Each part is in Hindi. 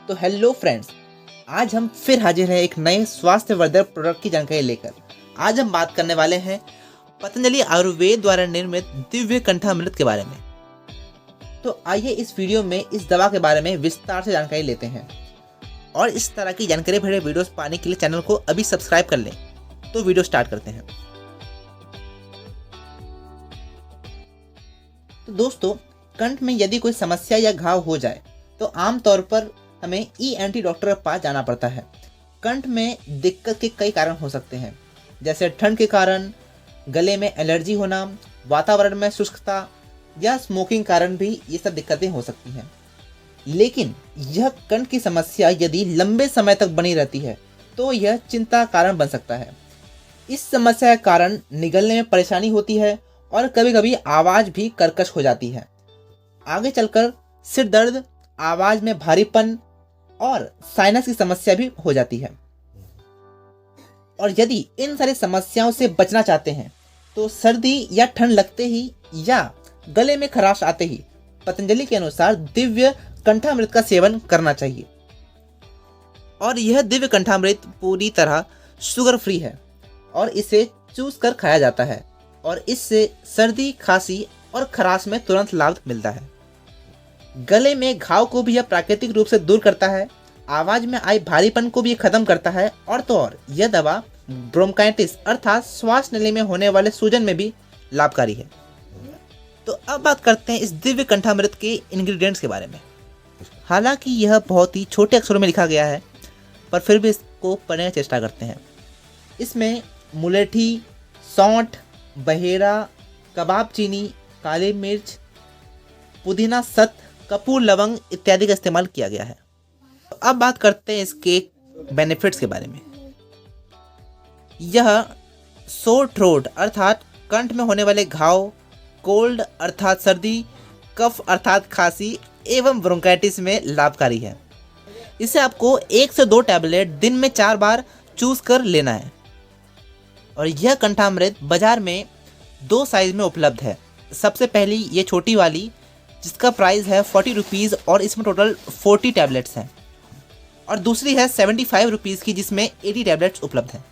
तो हेलो फ्रेंड्स, आज हम फिर हाजिर हैं एक नए स्वास्थ्यवर्धक प्रोडक्ट की जानकारी लेकर। आज हम बात करने वाले हैं पतंजलि आयुर्वेद द्वारा निर्मित दिव्य कंठामृत के बारे में। तो आइए इस वीडियो में इस दवा के बारे में विस्तार से जानकारी लेते हैं और इस तरह की जानकारी भरे वीडियोस पाने के लिए चैनल को अभी सब्सक्राइब कर लें। तो वीडियो स्टार्ट करते हैं। तो दोस्तों, कंठ में यदि कोई समस्या या घाव हो जाए तो आमतौर पर हमें ENT डॉक्टर के पास जाना पड़ता है। कंठ में दिक्कत के कई कारण हो सकते हैं, जैसे ठंड के कारण, गले में एलर्जी होना, वातावरण में शुष्कता या स्मोकिंग कारण भी ये सब दिक्कतें हो सकती हैं। लेकिन यह कंठ की समस्या यदि लंबे समय तक बनी रहती है तो यह चिंता का कारण बन सकता है। इस समस्या के कारण निगलने में परेशानी होती है और कभी कभी आवाज़ भी कर्कश हो जाती है। आगे चलकर सिर दर्द, आवाज़ में भारीपन और साइनस की समस्या भी हो जाती है। और यदि इन सारी समस्याओं से बचना चाहते हैं तो सर्दी या ठंड लगते ही या गले में खराश आते ही पतंजलि के अनुसार दिव्य कंठामृत का सेवन करना चाहिए। और यह दिव्य कंठामृत पूरी तरह शुगर फ्री है और इसे चूस कर खाया जाता है और इससे सर्दी, खांसी और खराश में तुरंत लाभ मिलता है। गले में घाव को भी यह प्राकृतिक रूप से दूर करता है, आवाज़ में आए भारीपन को भी खत्म करता है और तो और यह दवा ब्रोंकाइटिस अर्थात श्वास नली में होने वाले सूजन में भी लाभकारी है। तो अब बात करते हैं इस दिव्य कंठामृत के इंग्रेडिएंट्स के बारे में। हालांकि यह बहुत ही छोटे अक्षरों में लिखा गया है, पर फिर भी इसको पढ़ने की चेष्टा करते हैं। इसमें मुलेठी, सौंठ, बहेरा, कबाब चीनी, काली मिर्च, पुदीना, सत, कपूर, लवंग इत्यादि का इस्तेमाल किया गया है। तो अब बात करते हैं इसके बेनिफिट्स के बारे में। यह सोर थ्रोट अर्थात कंठ में होने वाले घाव, कोल्ड अर्थात सर्दी, कफ अर्थात खांसी एवं ब्रोंकाइटिस में लाभकारी है। इसे आपको 1 से 2 टैबलेट दिन में 4 बार चूस कर लेना है। और यह कंठामृत बाजार में 2 साइज में उपलब्ध है। सबसे पहली ये छोटी वाली जिसका प्राइस है 40 रुपीज़ और इसमें टोटल 40 टैबलेट्स हैं, और दूसरी है 75 रुपीज़ की जिसमें 80 टैबलेट्स उपलब्ध हैं।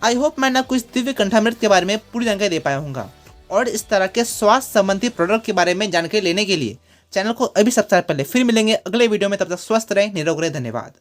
आई होप मैं आपको इस दिव्य कंठामृत के बारे में पूरी जानकारी दे पाया हूँगा। और इस तरह के स्वास्थ्य संबंधी प्रोडक्ट के बारे में जानकारी लेने के लिए चैनल को अभी सब्सक्राइब कर ले। फिर मिलेंगे अगले वीडियो में, तब तक स्वस्थ रहें, निरोग रहें। धन्यवाद।